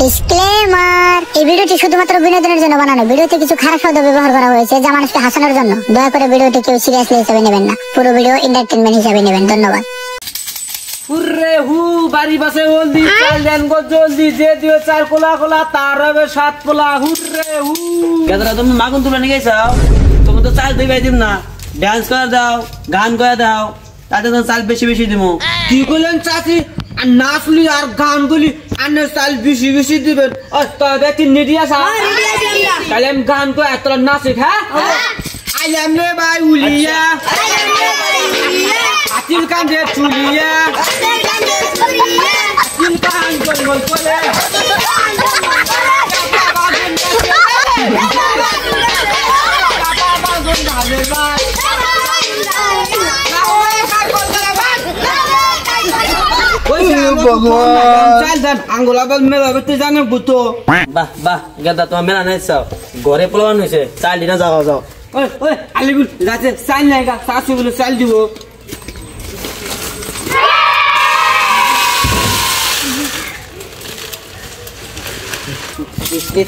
Disclaimer, এই ভিডিওটি শুধুমাত্র বিনোদনের জন্য বানানো। ভিডিওতে কিছু খারাপ শব্দ ব্যবহার করা হয়েছে যা মানুষকে হাসানোর জন্য। দয়া করে ভিডিওটি কেউ সিরিয়াসলি হিসেবে নেবেন না, পুরো ভিডিও এন্টারটেইনমেন্ট হিসেবে নেবেন। ধন্যবাদ। হুররে হু বাড়ি বাসে ওলদি চাল দেন গো জলদি, যে দিও চার কোলা কোলা তার হবে সাত কোলা। হুররে হু কেদরা তুমি মাগুন তুলে নিয়ে গেছাও, তুমি তো চাল দিবাই দিম না, ডান্স করে দাও, গান করে দাও, তাতে তো চাল বেশি বেশি দিমু। কি কইলেন চাচি? আর নাচলি আর গান গুলি আনে চাল বেশি বেশি দিবেন। তবে তিন দিয়া চা তাহলে আমি গান করে এত নাচি। হ্যাঁ আইলাম রে ভাই উলিয়া, আতিল কান্দে চুলিয়া, আতিল কান গল করে ঘরে পোলান হয়েছে চাল দিনা যাও যাও। আলিবুল যাচ্ছে চাল নাই গা, শাশু বলে চাল দিব।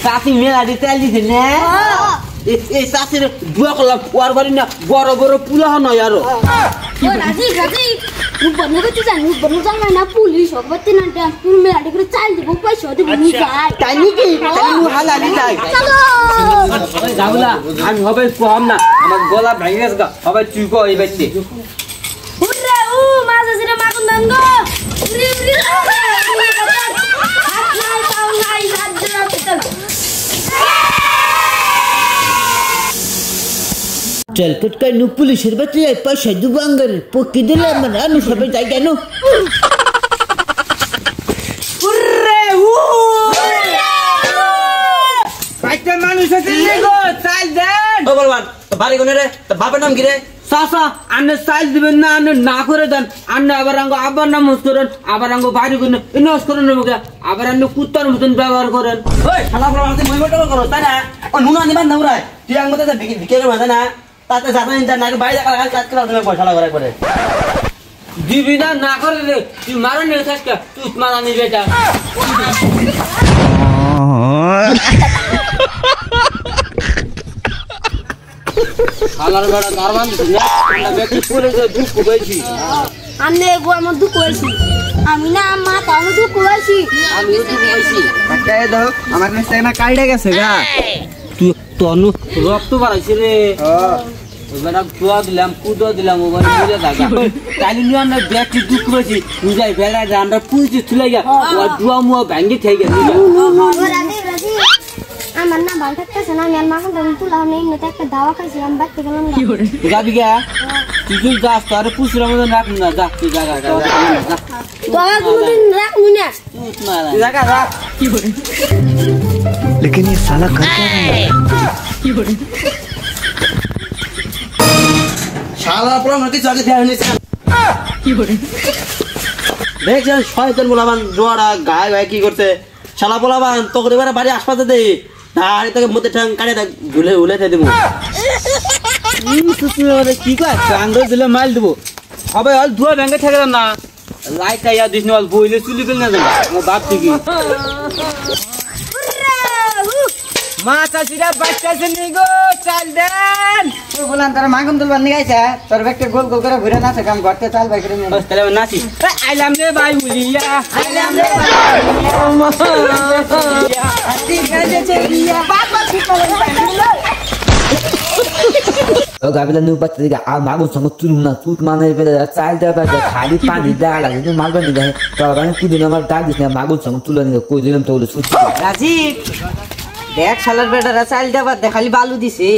চাষি মেলা দিয়ে চাল দিছে না, এই চাষির বুয়া করলাম ওয়ার বাড়ি না বড় বড় পুলা নয় আরো। পুলিশ চাল দিব পয়সা দিব যাবলা আমি হবে কম না, আমার গলা ভেঙে গেছে গা, হবে তুই কো এই বাচ্চে चल कटका नु पुलिस बच्चे पैसा दुबांगर पक्की दिले मन अनु सब जाय केनो हुर्रे हु पाइते মানুষ আছে গো চাল দেন। ও বলবান তো বাড়ি কোনে রে? তো বাবার নাম কি রে? সাসা আনে চাল দিবেন না, আনে না করে দেন। আনে আবার আঙ্গ আবার নাম করেন, আবার আঙ্গ বাড়ি কোনে ইনস করেন মুকে, আবার আনে কুত্তার মতন ব্যবহার করেন। ওই শালা বড় আমাদের মইমটো করো তাই না? ও নুনা নিবান না উড়াই তুই আঙ্গ মতে বিকে করে মাথা না, তাতে জানা নিতে না বাইরে কাজ করে তুমি পয়সা লাগারে করে দিবি না না করে রে, তুই মারা নিয়ে থাকতে তুই মারা নি বেটা। শালার বেটা গারবান দিছ না, আমরা ব্যক্তি পুরো দুঃখ কইছি। আমনে গো আমার দুঃখ হইছি, আমি না মা তাও দুঃখ হইছি, আমি দুঃখ কইছি। কাই দাও আমার কাছে না কাইডা গেছে গা, তুই তনু রক্ত বাড়াইছে রে। বেটা দোয়া দিলাম কুদো দিলাম ওবার বুঝে থাকা তাইলে নিয়ে আমরা ব্যক্তি দুঃখ কইছি বুঝাই বেড়া আমরা পুইছি তুলে গা ও দোয়া মুয়া ভাঙ্গি খেয়ে গেছে। আমার না ভালো থাকতেছে না, আমি মা কোন তুলা নেই না, একটা দাওয়া খাইছিলাম বাইতে গেলাম না। যাবি গা তুই যাস তো আর পুষির মধ্যে রাখ না, যা তুই জায়গা তো আর কোনদিন রাখবি না, তুই জায়গা রাখ। কি করে लेकिन ये साला कर क्या रहा है? কি করে শালা পুরো নতি চাকে দেয়া হইছে। কি করে দেখছেন শয়তান বলাবান জোড়া গায় গায় কি করতে, শালা বলাবান তো করে বাড়ি আশপাশে দেই তারে তোকে মতে ঠ্যাং কাটে ভুলে ভুলে দে দেব। কি কয় কাঙ্গ দিলে মাইল দেব, হবে হল ধুয়া ব্যাংকে ঠেকে না লাইট আইয়া দিস না বইলে চুলি ফেল না যাবে আমার বাপ ঠিকই। মা চাষিরা বাচ্চাছে নি গো চাল দেন। তুই বলেন তোর মাগুন তুলবার নিয়ে গেছে, তোর ব্যাগটা গোল গোল করে ঘুরে নাচে কাম করতে চাল ভাই করে তাহলে নাচি আইলাম রে ভাই উলিয়া, আইলাম রে ভাই উলিয়া, ঠিক আছে চেলিয়া বাবা ঠিক করে ओ गाबिला नु बच्चे का आ मागो संग तुलना तुत माने पे चाल दे बा खाली पानी डाला नि मालबा नि गए तो बानी कुदिन मार डाल दिस मागो संग तुलना कोइ दिलम तो सुत রাজীব দেখ শালার বেটারা চাল দেবা দে খালি বালু দিছে।